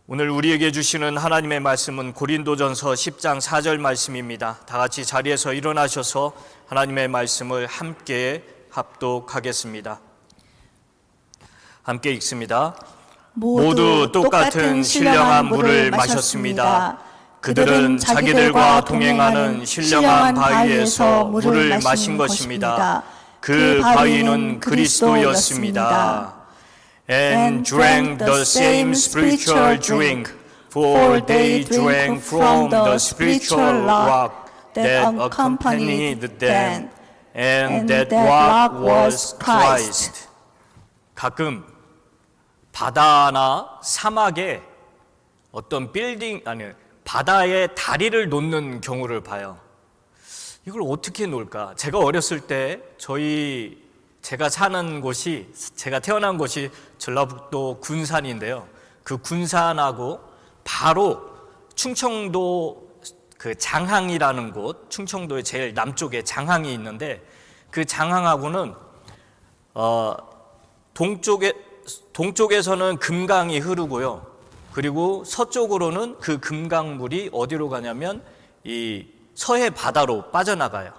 오늘 우리에게 주시는 하나님의 말씀은 고린도전서 10장 4절 말씀입니다. 다 같이 자리에서 일어나셔서 하나님의 말씀을 함께 합독하겠습니다. 함께 읽습니다. 모두 똑같은 신령한 물을 마셨습니다. 그들은 자기들과 동행하는 신령한 바위에서 물을 마신 것입니다. 그 바위는 그리스도였습니다. And drank the same spiritual drink, for they drank from the spiritual rock that accompanied them, and that rock was Christ. 가끔 바다나 사막에 어떤 바다에 다리를 놓는 경우를 봐요. 이걸 어떻게 놓을까? 제가 어렸을 때 제가 태어난 곳이 전라북도 군산인데요. 그 군산하고 바로 충청도 그 장항이라는 곳, 충청도의 제일 남쪽에 장항이 있는데 그 장항하고는 동쪽에서는 금강이 흐르고요. 그리고 서쪽으로는 그 금강물이 어디로 가냐면 이 서해 바다로 빠져나가요.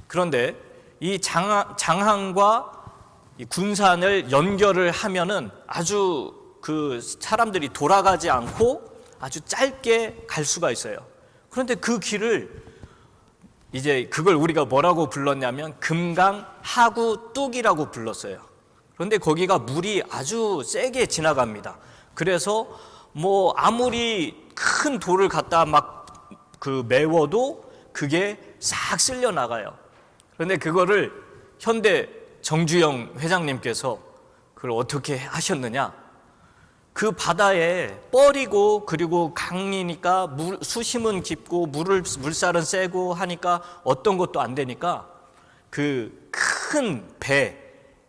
그런데 이 장항과 이 군산을 연결을 하면은 아주 그 사람들이 돌아가지 않고 아주 짧게 갈 수가 있어요. 그런데 그 길을 이제 그걸 우리가 뭐라고 불렀냐면 금강 하구 뚝이라고 불렀어요. 그런데 거기가 물이 아주 세게 지나갑니다. 그래서 뭐 아무리 큰 돌을 갖다 메워도 그게 싹 쓸려 나가요. 그런데 그거를 현대 정주영 회장님께서 그걸 어떻게 하셨느냐? 그 바다에 뻘이고 그리고 강이니까 수심은 깊고 물살은 세고 하니까 어떤 것도 안 되니까 그 큰 배,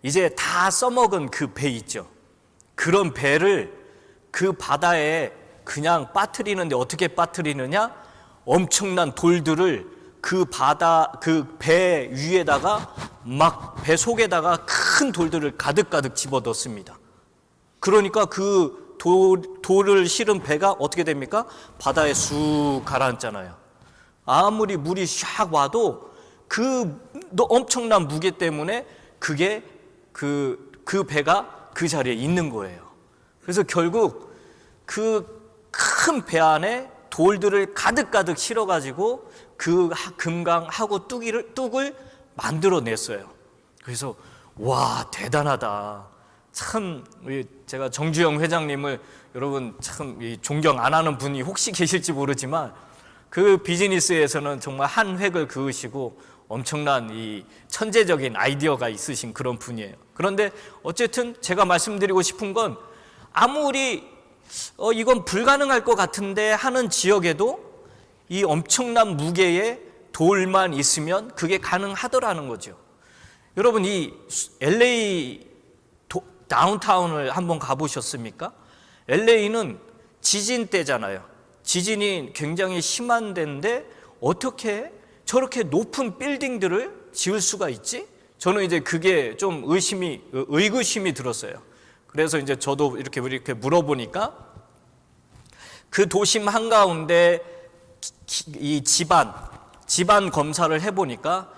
이제 다 써먹은 그 배 있죠. 그런 배를 그 바다에 그냥 빠뜨리는데 어떻게 빠뜨리느냐? 엄청난 돌들을 그 배 위에다가 배 속에다가 큰 돌들을 가득 집어넣습니다. 그러니까 그 돌을 실은 배가 어떻게 됩니까? 바다에 쑥 가라앉잖아요. 아무리 물이 샥 와도 그 엄청난 무게 때문에 그게 그 배가 그 자리에 있는 거예요. 그래서 결국 그 큰 배 안에 돌들을 가득 실어가지고 그 금강 하구 뚝을 만들어냈어요. 그래서 와, 대단하다. 참 제가 정주영 회장님을 여러분 참 존경 안 하는 분이 혹시 계실지 모르지만 그 비즈니스에서는 정말 한 획을 그으시고 엄청난 이 천재적인 아이디어가 있으신 그런 분이에요. 그런데 어쨌든 제가 말씀드리고 싶은 건 아무리 이건 불가능할 것 같은데 하는 지역에도 이 엄청난 무게의 돌만 있으면 그게 가능하더라는 거죠. 여러분, 이 LA 다운타운을 한번 가보셨습니까? LA는 지진 때잖아요. 지진이 굉장히 심한 데인데 어떻게 저렇게 높은 빌딩들을 지을 수가 있지? 저는 이제 그게 좀 의구심이 들었어요. 그래서 이제 저도 이렇게 물어보니까 그 도심 한가운데 이 집안 검사를 해보니까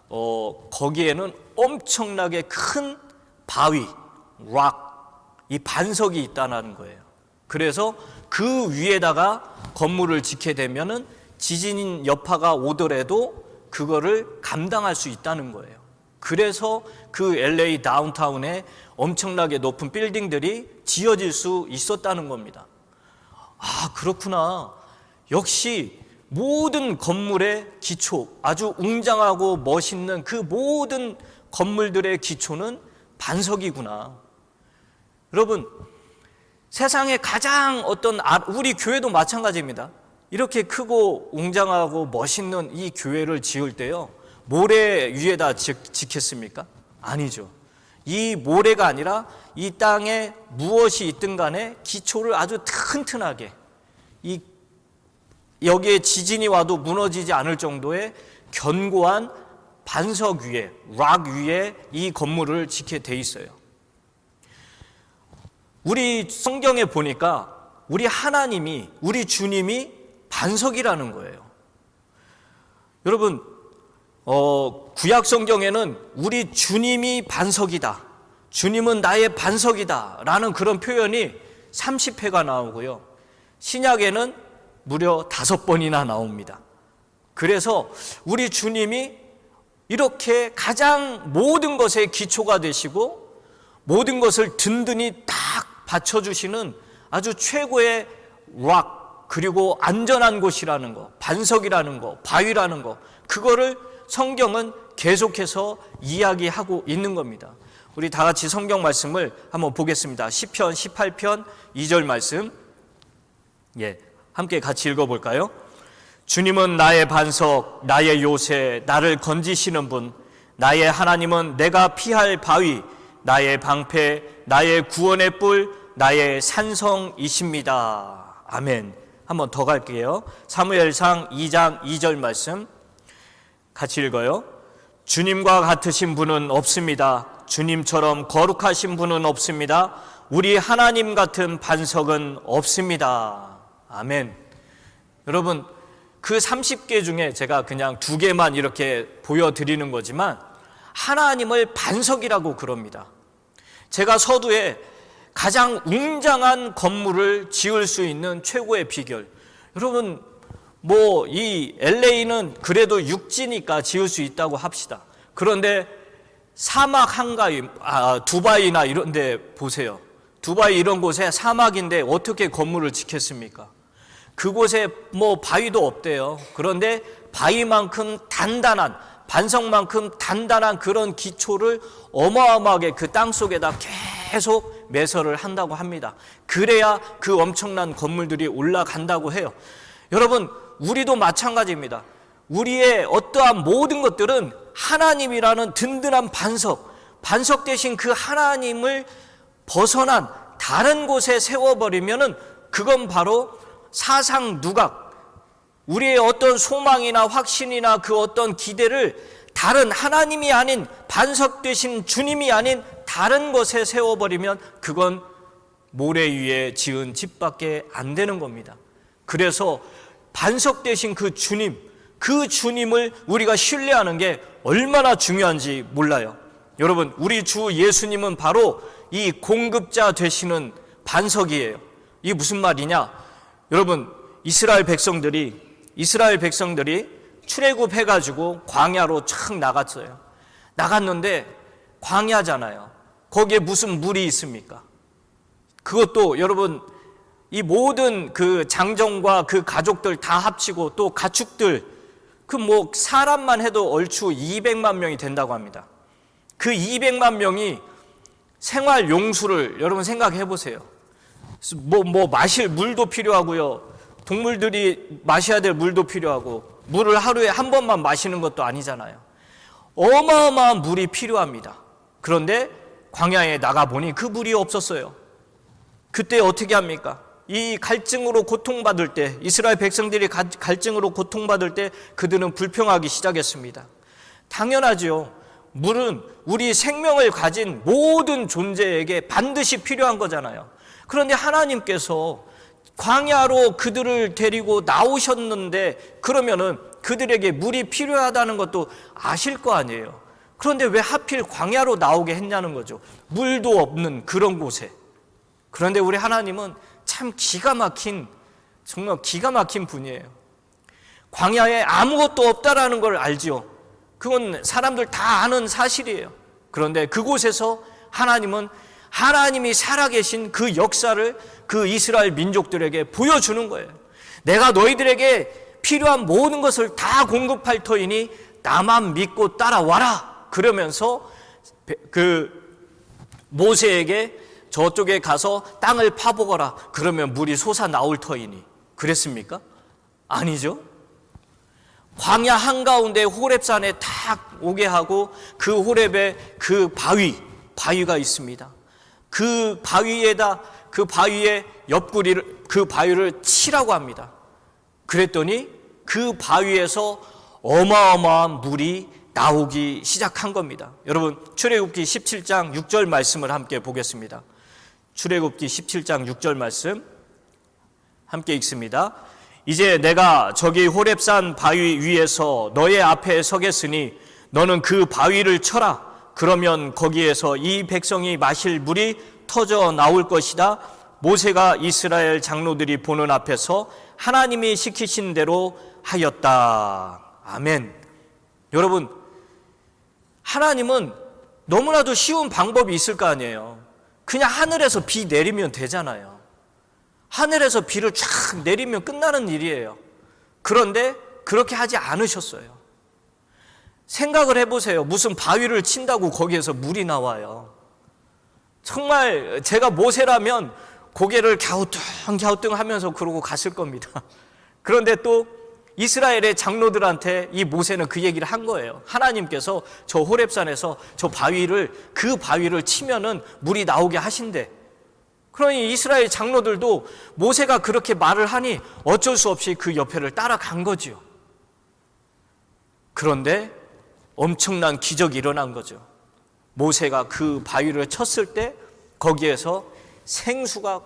거기에는 엄청나게 큰 바위, 이 반석이 있다는 거예요. 그래서 그 위에다가 건물을 짓게 되면은 지진 여파가 오더라도 그거를 감당할 수 있다는 거예요. 그래서 그 LA 다운타운에 엄청나게 높은 빌딩들이 지어질 수 있었다는 겁니다. 아, 그렇구나. 역시 모든 건물의 기초, 아주 웅장하고 멋있는 그 모든 건물들의 기초는 반석이구나. 여러분, 세상에 가장 우리 교회도 마찬가지입니다. 이렇게 크고 웅장하고 멋있는 이 교회를 지을 때요, 모래 위에다 짓겠습니까? 아니죠. 이 모래가 아니라 이 땅에 무엇이 있든 간에 기초를 아주 튼튼하게, 여기에 지진이 와도 무너지지 않을 정도의 견고한 반석 위에, 락 위에 이 건물을 짓게 돼 있어요. 우리 성경에 보니까 우리 하나님이, 우리 주님이 반석이라는 거예요. 여러분, 구약 성경에는 우리 주님이 반석이다, 주님은 나의 반석이다 라는 그런 표현이 30회가 나오고요, 신약에는 무려 5번이나 나옵니다. 그래서 우리 주님이 이렇게 가장 모든 것의 기초가 되시고 모든 것을 든든히 딱 받쳐주시는 아주 최고의 락, 그리고 안전한 곳이라는 거, 반석이라는 거, 바위라는 거, 그거를 성경은 계속해서 이야기하고 있는 겁니다. 우리 다 같이 성경 말씀을 한번 보겠습니다. 시편 18편 2절 말씀, 함께 같이 읽어볼까요? 주님은 나의 반석, 나의 요새, 나를 건지시는 분, 나의 하나님은 내가 피할 바위, 나의 방패, 나의 구원의 뿔, 나의 산성이십니다. 아멘. 한번 더 갈게요. 사무엘상 2장 2절 말씀 같이 읽어요. 주님과 같으신 분은 없습니다. 주님처럼 거룩하신 분은 없습니다. 우리 하나님 같은 반석은 없습니다. 아멘. 여러분, 그 30개 중에 제가 그냥 2개만 이렇게 보여드리는 거지만 하나님을 반석이라고 그럽니다. 제가 서두에 가장 웅장한 건물을 지을 수 있는 최고의 비결, 여러분, 이 LA는 그래도 육지니까 지을 수 있다고 합시다. 그런데 사막 한가위, 두바이나 이런 데 보세요. 두바이 이런 곳에 사막인데 어떻게 건물을 짓겠습니까? 그곳에 바위도 없대요. 그런데 바위만큼 단단한, 반석만큼 단단한 그런 기초를 어마어마하게 그 땅 속에다 계속 매설을 한다고 합니다. 그래야 그 엄청난 건물들이 올라간다고 해요. 여러분, 우리도 마찬가지입니다. 우리의 어떠한 모든 것들은 하나님이라는 든든한 반석 대신 그 하나님을 벗어난 다른 곳에 세워버리면은 그건 바로 사상 누각, 우리의 어떤 소망이나 확신이나 그 어떤 기대를 다른 하나님이 아닌, 반석 되신 주님이 아닌 다른 것에 세워버리면 그건 모래 위에 지은 집밖에 안 되는 겁니다. 그래서 반석 되신 그 주님, 그 주님을 우리가 신뢰하는 게 얼마나 중요한지 몰라요. 여러분, 우리 주 예수님은 바로 이 공급자 되시는 반석이에요. 이게 무슨 말이냐? 여러분, 이스라엘 백성들이 출애굽해가지고 광야로 촥 나갔어요. 나갔는데 광야잖아요. 거기에 무슨 물이 있습니까? 그것도 여러분, 이 모든 그 장정과 그 가족들 다 합치고 또 가축들, 사람만 해도 얼추 200만 명이 된다고 합니다. 그 200만 명이 생활 용수를 여러분 생각해 보세요. 마실 물도 필요하고요. 동물들이 마셔야 될 물도 필요하고, 물을 하루에 한 번만 마시는 것도 아니잖아요. 어마어마한 물이 필요합니다. 그런데 광야에 나가보니 그 물이 없었어요. 그때 어떻게 합니까? 이 갈증으로 고통받을 때, 이스라엘 백성들이 갈증으로 고통받을 때 그들은 불평하기 시작했습니다. 당연하죠. 물은 우리 생명을 가진 모든 존재에게 반드시 필요한 거잖아요. 그런데 하나님께서 광야로 그들을 데리고 나오셨는데 그러면은 그들에게 물이 필요하다는 것도 아실 거 아니에요. 그런데 왜 하필 광야로 나오게 했냐는 거죠. 물도 없는 그런 곳에. 그런데 우리 하나님은 참 정말 기가 막힌 분이에요. 광야에 아무것도 없다라는 걸 알지요. 그건 사람들 다 아는 사실이에요. 그런데 그곳에서 하나님이 살아계신 그 역사를 그 이스라엘 민족들에게 보여주는 거예요. 내가 너희들에게 필요한 모든 것을 다 공급할 터이니 나만 믿고 따라와라. 그러면서 그 모세에게 저쪽에 가서 땅을 파보거라. 그러면 물이 솟아 나올 터이니. 그랬습니까? 아니죠. 광야 한가운데 호렙산에 탁 오게 하고 그 호렙에 그 바위가 있습니다. 그 바위에 옆구리를, 그 바위를 치라고 합니다. 그랬더니 그 바위에서 어마어마한 물이 나오기 시작한 겁니다. 여러분, 출애굽기 17장 6절 말씀을 함께 보겠습니다. 출애굽기 17장 6절 말씀 함께 읽습니다. 이제 내가 저기 호렙산 바위 위에서 너의 앞에 서겠으니 너는 그 바위를 쳐라. 그러면 거기에서 이 백성이 마실 물이 터져 나올 것이다. 모세가 이스라엘 장로들이 보는 앞에서 하나님이 시키신 대로 하였다. 아멘. 여러분, 하나님은 너무나도 쉬운 방법이 있을 거 아니에요. 그냥 하늘에서 비 내리면 되잖아요. 하늘에서 비를 쫙 내리면 끝나는 일이에요. 그런데 그렇게 하지 않으셨어요. 생각을 해보세요. 무슨 바위를 친다고 거기에서 물이 나와요. 정말 제가 모세라면 고개를 갸우뚱 하면서 그러고 갔을 겁니다. 그런데 또 이스라엘의 장로들한테 이 모세는 그 얘기를 한 거예요. 하나님께서 저 호렙산에서 그 바위를 치면은 물이 나오게 하신대. 그러니 이스라엘 장로들도 모세가 그렇게 말을 하니 어쩔 수 없이 그 옆에를 따라간 거죠. 그런데 엄청난 기적이 일어난 거죠. 모세가 그 바위를 쳤을 때 거기에서 생수가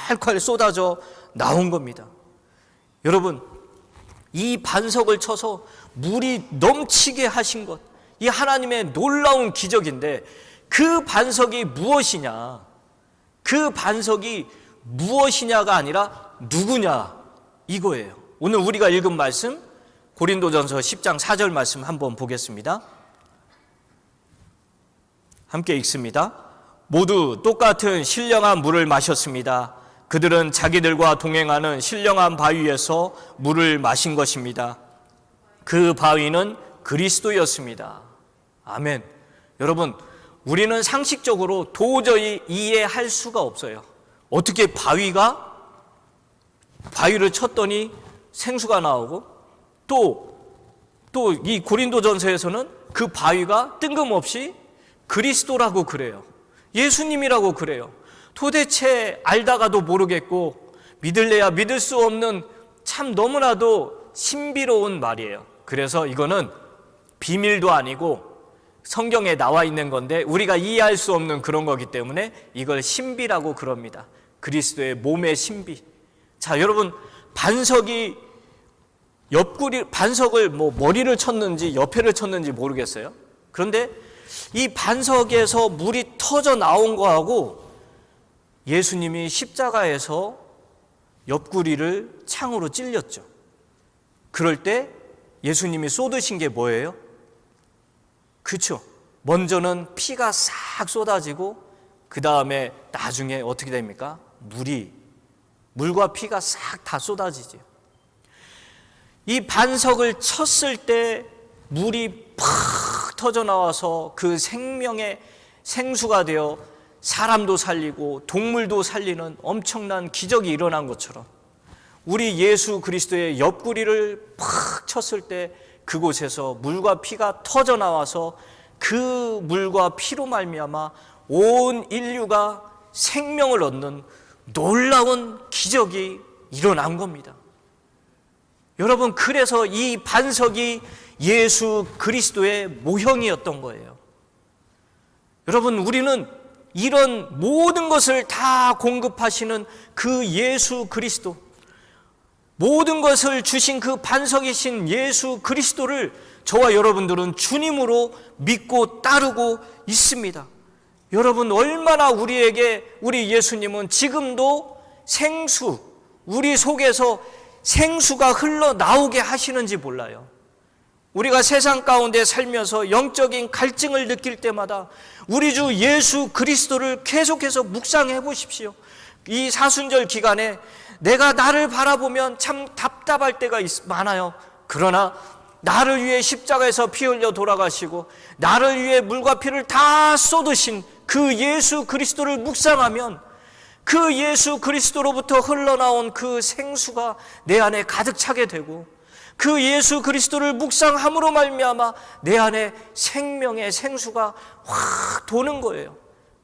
콸콸 쏟아져 나온 겁니다. 여러분, 이 반석을 쳐서 물이 넘치게 하신 것, 이 하나님의 놀라운 기적인데 그 반석이 무엇이냐? 그 반석이 무엇이냐가 아니라 누구냐? 이거예요. 오늘 우리가 읽은 말씀 고린도전서 10장 4절 말씀 한번 보겠습니다. 함께 읽습니다. 모두 똑같은 신령한 물을 마셨습니다. 그들은 자기들과 동행하는 신령한 바위에서 물을 마신 것입니다. 그 바위는 그리스도였습니다. 아멘. 여러분, 우리는 상식적으로 도저히 이해할 수가 없어요. 어떻게 바위를 쳤더니 생수가 나오고 또 이 고린도전서에서는 그 바위가 뜬금없이 그리스도라고 그래요. 예수님이라고 그래요. 도대체 알다가도 모르겠고 믿을래야 믿을 수 없는 참 너무나도 신비로운 말이에요. 그래서 이거는 비밀도 아니고 성경에 나와 있는 건데 우리가 이해할 수 없는 그런 거기 때문에 이걸 신비라고 그럽니다. 그리스도의 몸의 신비. 자, 여러분, 반석을 머리를 쳤는지 옆에를 쳤는지 모르겠어요. 그런데 이 반석에서 물이 터져 나온 거하고 예수님이 십자가에서 옆구리를 창으로 찔렸죠. 그럴 때 예수님이 쏟으신 게 뭐예요? 그렇죠. 먼저는 피가 싹 쏟아지고 그 다음에 나중에 어떻게 됩니까? 물과 피가 싹 다 쏟아지죠. 이 반석을 쳤을 때 물이 팍 터져 나와서 그 생명의 생수가 되어 사람도 살리고 동물도 살리는 엄청난 기적이 일어난 것처럼 우리 예수 그리스도의 옆구리를 팍 쳤을 때 그곳에서 물과 피가 터져 나와서 그 물과 피로 말미암아 온 인류가 생명을 얻는 놀라운 기적이 일어난 겁니다. 여러분, 그래서 이 반석이 예수 그리스도의 모형이었던 거예요. 여러분, 우리는 이런 모든 것을 다 공급하시는 그 예수 그리스도, 모든 것을 주신 그 반석이신 예수 그리스도를 저와 여러분들은 주님으로 믿고 따르고 있습니다. 여러분, 얼마나 우리 예수님은 지금도 우리 속에서 생수가 흘러나오게 하시는지 몰라요. 우리가 세상 가운데 살면서 영적인 갈증을 느낄 때마다 우리 주 예수 그리스도를 계속해서 묵상해 보십시오. 이 사순절 기간에 내가 나를 바라보면 참 답답할 때가 많아요. 그러나 나를 위해 십자가에서 피 흘려 돌아가시고 나를 위해 물과 피를 다 쏟으신 그 예수 그리스도를 묵상하면 그 예수 그리스도로부터 흘러나온 그 생수가 내 안에 가득 차게 되고 그 예수 그리스도를 묵상함으로 말미암아 내 안에 생명의 생수가 확 도는 거예요.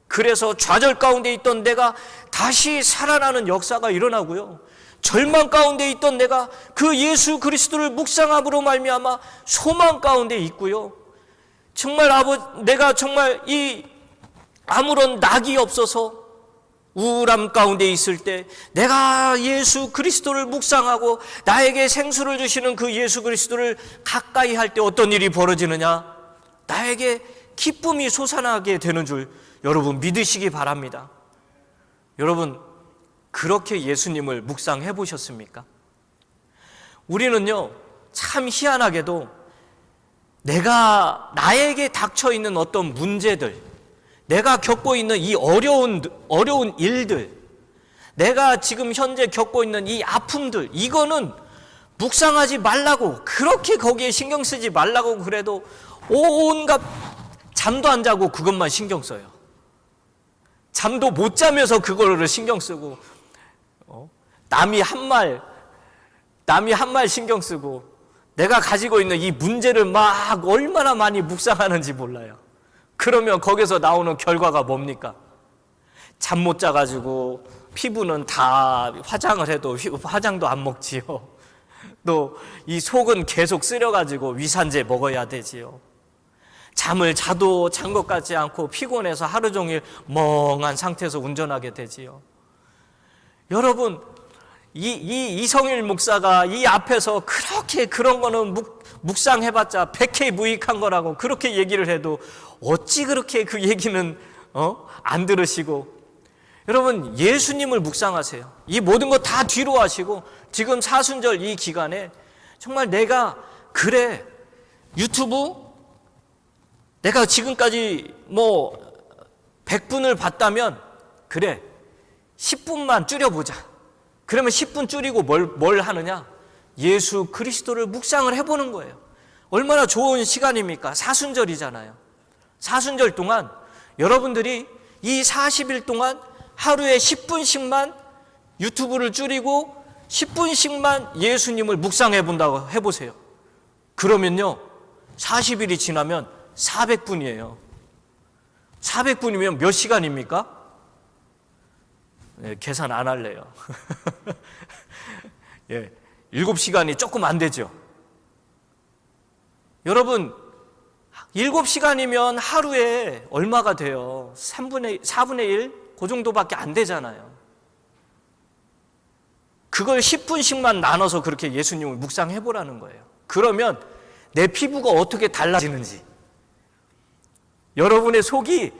그래서 좌절 가운데 있던 내가 다시 살아나는 역사가 일어나고요. 절망 가운데 있던 내가 그 예수 그리스도를 묵상함으로 말미암아 소망 가운데 있고요. 정말 내가 정말 아무런 낙이 없어서 우울함 가운데 있을 때 내가 예수 그리스도를 묵상하고 나에게 생수를 주시는 그 예수 그리스도를 가까이 할 때 어떤 일이 벌어지느냐? 나에게 기쁨이 솟아나게 되는 줄 여러분 믿으시기 바랍니다. 여러분 그렇게 예수님을 묵상해 보셨습니까? 우리는요 참 희한하게도 나에게 닥쳐 있는 어떤 문제들, 내가 겪고 있는 이 어려운 일들, 내가 지금 현재 겪고 있는 이 아픔들, 이거는 묵상하지 말라고, 그렇게 거기에 신경 쓰지 말라고 그래도 온갖 잠도 안 자고 그것만 신경 써요. 잠도 못 자면서 그거를 신경 쓰고, 남이 한 말 신경 쓰고, 내가 가지고 있는 이 문제를 막 얼마나 많이 묵상하는지 몰라요. 그러면 거기서 나오는 결과가 뭡니까? 잠 못 자가지고 피부는 다 화장을 해도 화장도 안 먹지요. 또 이 속은 계속 쓰려가지고 위산제 먹어야 되지요. 잠을 자도 잔 것 같지 않고 피곤해서 하루 종일 멍한 상태에서 운전하게 되지요. 여러분 이성일 목사가 이 앞에서 그렇게 그런 거는 묵상해봤자 백해무익한 거라고 그렇게 얘기를 해도 어찌 그렇게 그 얘기는 안 들으시고, 여러분 예수님을 묵상하세요. 이 모든 거 다 뒤로 하시고 지금 사순절 이 기간에 정말 내가 그래 유튜브 내가 지금까지 100분을 봤다면 그래 10분만 줄여보자. 그러면 10분 줄이고 뭘 하느냐? 예수 그리스도를 묵상을 해보는 거예요. 얼마나 좋은 시간입니까? 사순절이잖아요. 사순절 동안 여러분들이 이 40일 동안 하루에 10분씩만 유튜브를 줄이고 10분씩만 예수님을 묵상해 본다고 해보세요. 그러면요 40일이 지나면 400분이에요. 400분이면 몇 시간입니까? 네, 계산 안 할래요. 7시간이 조금 안 되죠. 여러분 7시간이면 하루에 얼마가 돼요? 4분의 1? 그 정도밖에 안 되잖아요. 그걸 10분씩만 나눠서 그렇게 예수님을 묵상해 보라는 거예요. 그러면 내 피부가 어떻게 달라지는지, 여러분의 속이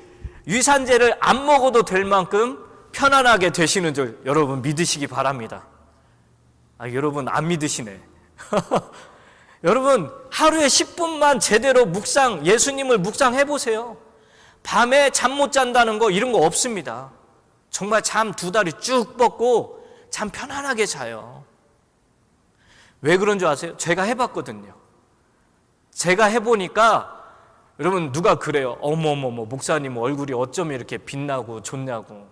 위산제를 안 먹어도 될 만큼 편안하게 되시는 줄 여러분 믿으시기 바랍니다. 여러분 안 믿으시네. 여러분 하루에 10분만 제대로 예수님을 묵상해 보세요. 밤에 잠 못 잔다는 거 이런 거 없습니다. 정말 잠 2다리 쭉 뻗고 잠 편안하게 자요. 왜 그런 줄 아세요? 제가 해봤거든요. 제가 해보니까 여러분 누가 그래요. 어머머머 목사님 얼굴이 어쩜 이렇게 빛나고 좋냐고.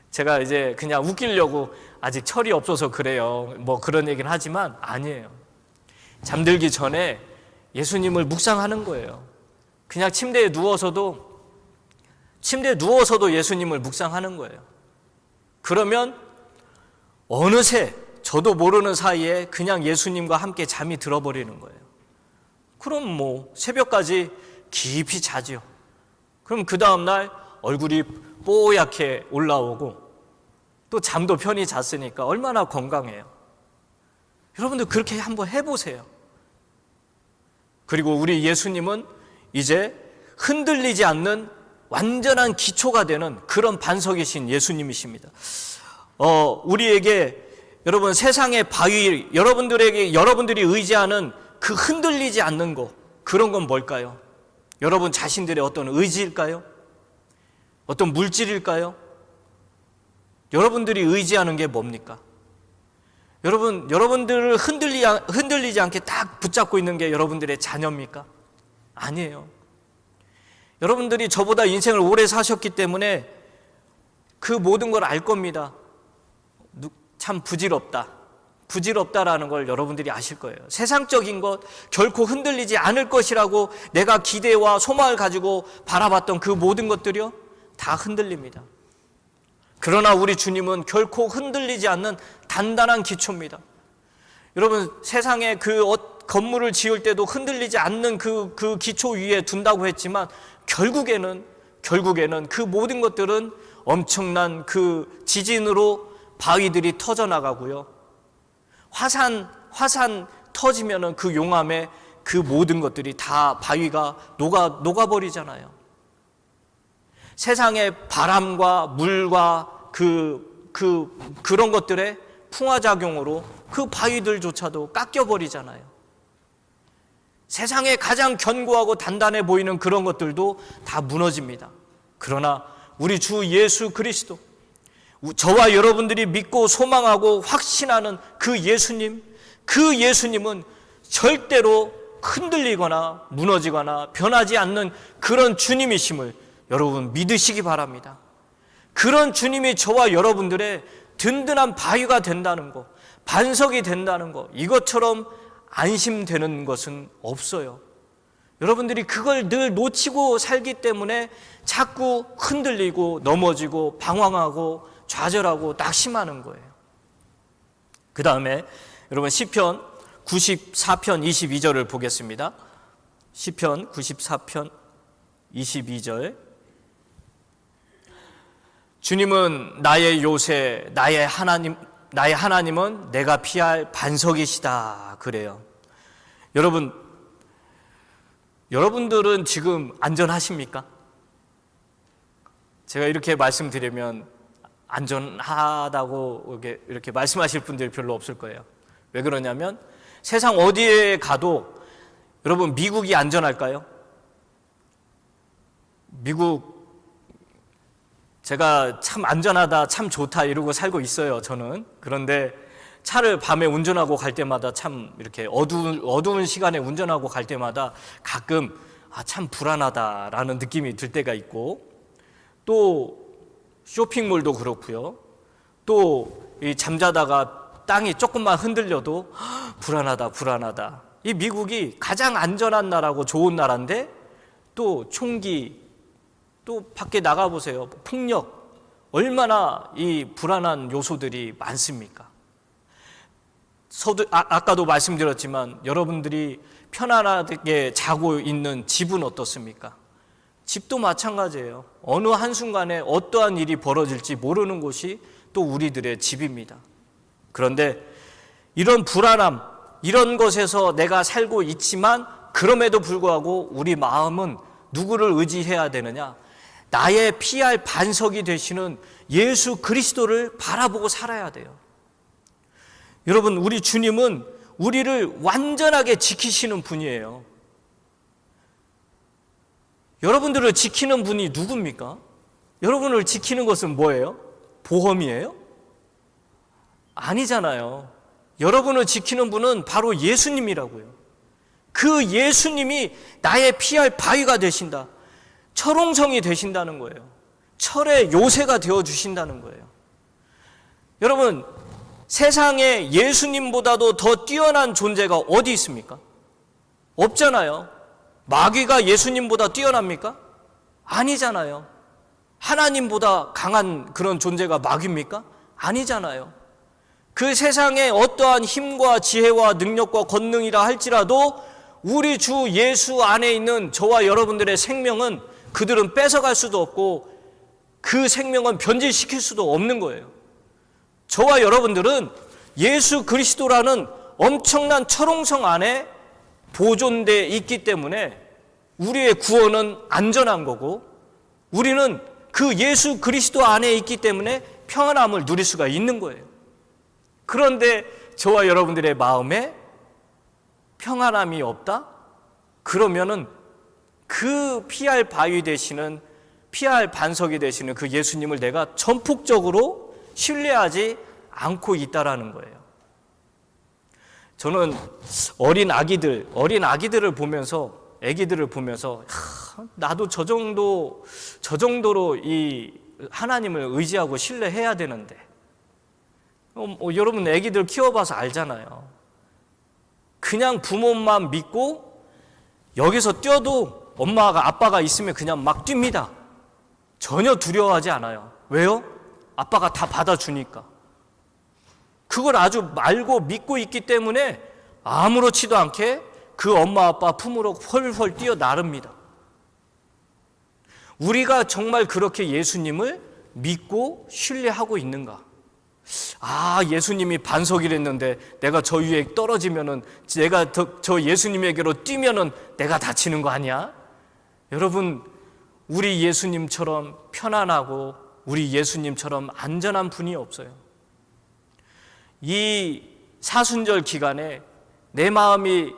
제가 이제 그냥 웃기려고 아직 철이 없어서 그래요. 그런 얘기는 하지만 아니에요. 잠들기 전에 예수님을 묵상하는 거예요. 그냥 침대에 누워서도 예수님을 묵상하는 거예요. 그러면 어느새 저도 모르는 사이에 그냥 예수님과 함께 잠이 들어버리는 거예요. 그럼 새벽까지 깊이 자죠. 그럼 그 다음날 얼굴이 뽀얗게 올라오고 또 잠도 편히 잤으니까 얼마나 건강해요. 여러분들 그렇게 한번 해보세요. 그리고 우리 예수님은 이제 흔들리지 않는 완전한 기초가 되는 그런 반석이신 예수님이십니다. 우리에게 여러분 세상의 바위, 여러분들이 의지하는 그 흔들리지 않는 거, 그런 건 뭘까요? 여러분 자신들의 어떤 의지일까요? 어떤 물질일까요? 여러분들이 의지하는 게 뭡니까? 여러분들을 흔들리지 않게 딱 붙잡고 있는 게 여러분들의 자녀입니까? 아니에요. 여러분들이 저보다 인생을 오래 사셨기 때문에 그 모든 걸 알 겁니다. 참 부질없다라는 걸 여러분들이 아실 거예요. 세상적인 것 결코 흔들리지 않을 것이라고 내가 기대와 소망을 가지고 바라봤던 그 모든 것들이요 다 흔들립니다. 그러나 우리 주님은 결코 흔들리지 않는 단단한 기초입니다. 여러분 세상에 건물을 지을 때도 흔들리지 않는 그 기초 위에 둔다고 했지만 결국에는 그 모든 것들은 엄청난 그 지진으로 바위들이 터져나가고요. 화산 터지면은 그 용암에 그 모든 것들이 다 바위가 녹아버리잖아요. 세상의 바람과 물과 그런 것들의 풍화작용으로 그 바위들조차도 깎여버리잖아요. 세상에 가장 견고하고 단단해 보이는 그런 것들도 다 무너집니다. 그러나 우리 주 예수 그리스도, 저와 여러분들이 믿고 소망하고 확신하는 그 예수님은 절대로 흔들리거나 무너지거나 변하지 않는 그런 주님이심을 여러분 믿으시기 바랍니다. 그런 주님이 저와 여러분들의 든든한 바위가 된다는 것, 반석이 된다는 것, 이것처럼 안심되는 것은 없어요. 여러분들이 그걸 늘 놓치고 살기 때문에 자꾸 흔들리고 넘어지고 방황하고 좌절하고 낙심하는 거예요. 그 다음에 여러분 시편 94편 22절을 보겠습니다. 시편 94편 22절. 주님은 나의 요새, 나의 하나님은 내가 피할 반석이시다. 그래요. 여러분들은 지금 안전하십니까? 제가 이렇게 말씀드리면 안전하다고 이렇게 말씀하실 분들이 별로 없을 거예요. 왜 그러냐면 세상 어디에 가도 여러분 미국이 안전할까요? 미국 제가 참 안전하다, 참 좋다 이러고 살고 있어요, 저는. 그런데 차를 밤에 운전하고 갈 때마다 참 이렇게 어두운 시간에 운전하고 갈 때마다 가끔 참 불안하다라는 느낌이 들 때가 있고, 또 쇼핑몰도 그렇고요. 또 이 잠자다가 땅이 조금만 흔들려도 불안하다. 이 미국이 가장 안전한 나라고 좋은 나라인데 또 총기, 또 밖에 나가보세요. 폭력, 얼마나 이 불안한 요소들이 많습니까? 아까도 말씀드렸지만 여러분들이 편안하게 자고 있는 집은 어떻습니까? 집도 마찬가지예요. 어느 한순간에 어떠한 일이 벌어질지 모르는 곳이 또 우리들의 집입니다. 그런데 이런 불안함, 이런 것에서 내가 살고 있지만 그럼에도 불구하고 우리 마음은 누구를 의지해야 되느냐? 나의 피할 반석이 되시는 예수 그리스도를 바라보고 살아야 돼요. 여러분, 우리 주님은 우리를 완전하게 지키시는 분이에요. 여러분들을 지키는 분이 누굽니까? 여러분을 지키는 것은 뭐예요? 보험이에요? 아니잖아요. 여러분을 지키는 분은 바로 예수님이라고요. 그 예수님이 나의 피할 바위가 되신다. 철옹성이 되신다는 거예요. 철의 요새가 되어주신다는 거예요. 여러분, 세상에 예수님보다도 더 뛰어난 존재가 어디 있습니까? 없잖아요. 마귀가 예수님보다 뛰어납니까? 아니잖아요. 하나님보다 강한 그런 존재가 마귀입니까? 아니잖아요. 그 세상에 어떠한 힘과 지혜와 능력과 권능이라 할지라도 우리 주 예수 안에 있는 저와 여러분들의 생명은 그들은 뺏어갈 수도 없고 그 생명은 변질시킬 수도 없는 거예요. 저와 여러분들은 예수 그리스도라는 엄청난 철옹성 안에 보존되어 있기 때문에 우리의 구원은 안전한 거고, 우리는 그 예수 그리스도 안에 있기 때문에 평안함을 누릴 수가 있는 거예요. 그런데 저와 여러분들의 마음에 평안함이 없다? 그러면은 그 피할 바위 되시는, 피할 반석이 되시는 그 예수님을 내가 전폭적으로 신뢰하지 않고 있다라는 거예요. 저는 어린 아기들을 보면서, 아기들을 보면서 나도 저 정도로 이 하나님을 의지하고 신뢰해야 되는데, 여러분 아기들 키워봐서 알잖아요. 그냥 부모만 믿고 여기서 뛰어도 엄마가 아빠가 있으면 그냥 막 뜁니다. 전혀 두려워하지 않아요. 왜요? 아빠가 다 받아주니까. 그걸 아주 알고 믿고 있기 때문에 아무렇지도 않게 그 엄마 아빠 품으로 헐헐 뛰어 나릅니다. 우리가 정말 그렇게 예수님을 믿고 신뢰하고 있는가? 아, 예수님이 반석이랬는데 내가 저 위에 떨어지면은, 내가 저 예수님에게로 뛰면은 내가 다치는 거 아니야? 여러분, 우리 예수님처럼 편안하고 우리 예수님처럼 안전한 분이 없어요. 이 사순절 기간에 내 마음이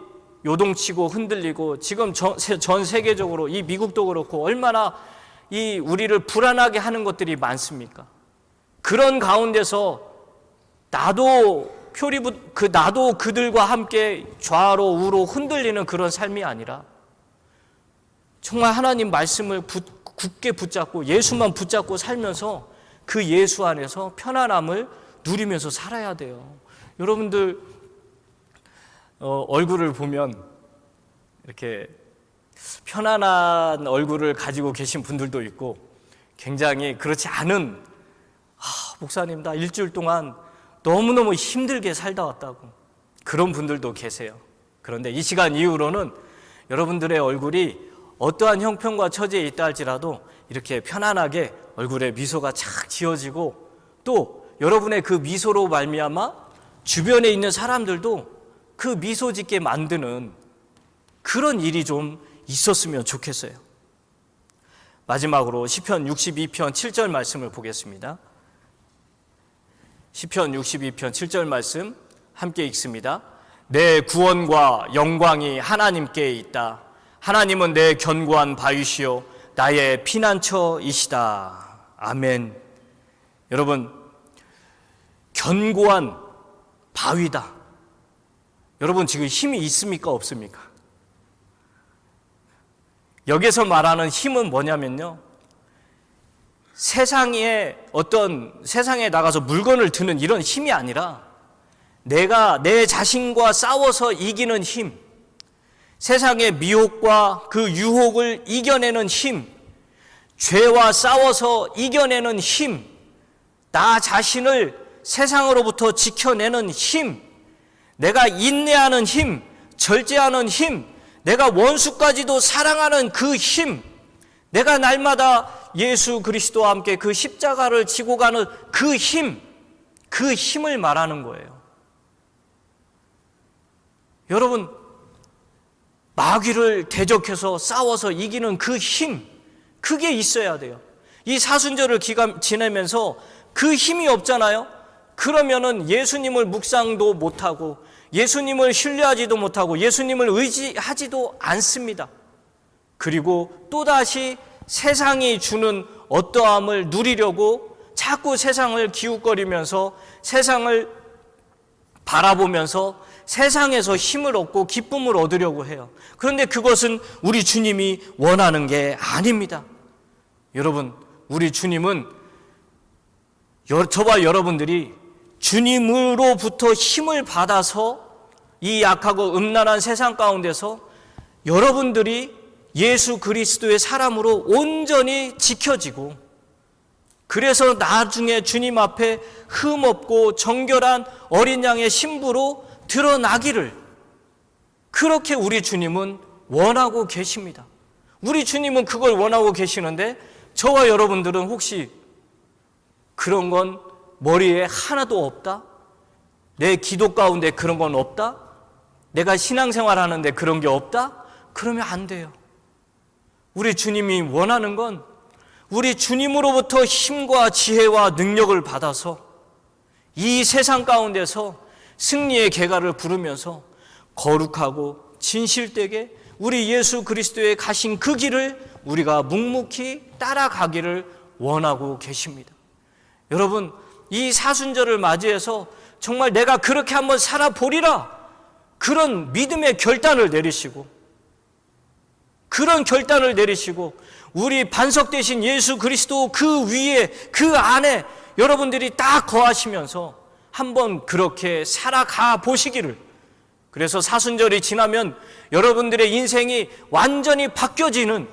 요동치고 흔들리고, 지금 전 세계적으로, 이 미국도 그렇고 얼마나 이 우리를 불안하게 하는 것들이 많습니까? 그런 가운데서 나도 그들과 함께 좌로 우로 흔들리는 그런 삶이 아니라, 정말 하나님 말씀을 굳게 붙잡고 예수만 붙잡고 살면서 그 예수 안에서 편안함을 누리면서 살아야 돼요. 여러분들 얼굴을 보면 이렇게 편안한 얼굴을 가지고 계신 분들도 있고, 굉장히 그렇지 않은, 목사님 나 일주일 동안 너무너무 힘들게 살다 왔다고, 그런 분들도 계세요. 그런데 이 시간 이후로는 여러분들의 얼굴이 어떠한 형편과 처지에 있다 할지라도 이렇게 편안하게 얼굴에 미소가 착 지어지고, 또 여러분의 그 미소로 말미암아 주변에 있는 사람들도 그 미소 짓게 만드는 그런 일이 좀 있었으면 좋겠어요. 마지막으로 시편 62편 7절 말씀을 보겠습니다. 시편 62편 7절 말씀 함께 읽습니다. 내 구원과 영광이 하나님께 있다. 하나님은 내 견고한 바위시요 나의 피난처이시다. 아멘. 여러분, 견고한 바위다. 여러분, 지금 힘이 있습니까? 없습니까? 여기서 말하는 힘은 뭐냐면요, 세상에 나가서 물건을 드는 이런 힘이 아니라, 내가 내 자신과 싸워서 이기는 힘, 세상의 미혹과 그 유혹을 이겨내는 힘, 죄와 싸워서 이겨내는 힘, 나 자신을 세상으로부터 지켜내는 힘, 내가 인내하는 힘, 절제하는 힘, 내가 원수까지도 사랑하는 그 힘, 내가 날마다 예수 그리스도와 함께 그 십자가를 지고 가는 그 힘, 그 힘을 말하는 거예요. 여러분, 마귀를 대적해서 싸워서 이기는 그 힘, 그게 있어야 돼요. 이 사순절을 지내면서 그 힘이 없잖아요. 그러면은 예수님을 묵상도 못하고 예수님을 신뢰하지도 못하고 예수님을 의지하지도 않습니다. 그리고 또다시 세상이 주는 어떠함을 누리려고 자꾸 세상을 기웃거리면서 세상을 바라보면서 세상에서 힘을 얻고 기쁨을 얻으려고 해요. 그런데 그것은 우리 주님이 원하는 게 아닙니다. 여러분, 우리 주님은 저와 여러분들이 주님으로부터 힘을 받아서 이 약하고 음란한 세상 가운데서 여러분들이 예수 그리스도의 사람으로 온전히 지켜지고, 그래서 나중에 주님 앞에 흠없고 정결한 어린 양의 신부로 드러나기를, 그렇게 우리 주님은 원하고 계십니다. 우리 주님은 그걸 원하고 계시는데, 저와 여러분들은 혹시 그런 건 머리에 하나도 없다? 내 기도 가운데 그런 건 없다? 내가 신앙생활 하는데 그런 게 없다? 그러면 안 돼요. 우리 주님이 원하는 건 우리 주님으로부터 힘과 지혜와 능력을 받아서 이 세상 가운데서 승리의 계가를 부르면서 거룩하고 진실되게 우리 예수 그리스도의 가신 그 길을 우리가 묵묵히 따라가기를 원하고 계십니다. 여러분, 이 사순절을 맞이해서 정말 내가 그렇게 한번 살아보리라, 그런 믿음의 결단을 내리시고, 그런 결단을 내리시고, 우리 반석 되신 예수 그리스도 그 위에, 그 안에 여러분들이 딱 거하시면서 한번 그렇게 살아가 보시기를. 그래서 사순절이 지나면 여러분들의 인생이 완전히 바뀌어지는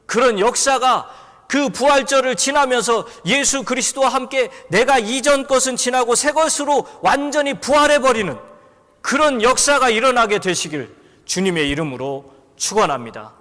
그런 역사가, 그 부활절을 지나면서 예수 그리스도와 함께 내가 이전 것은 지나고 새 것으로 완전히 부활해버리는 그런 역사가 일어나게 되시길 주님의 이름으로 축원합니다.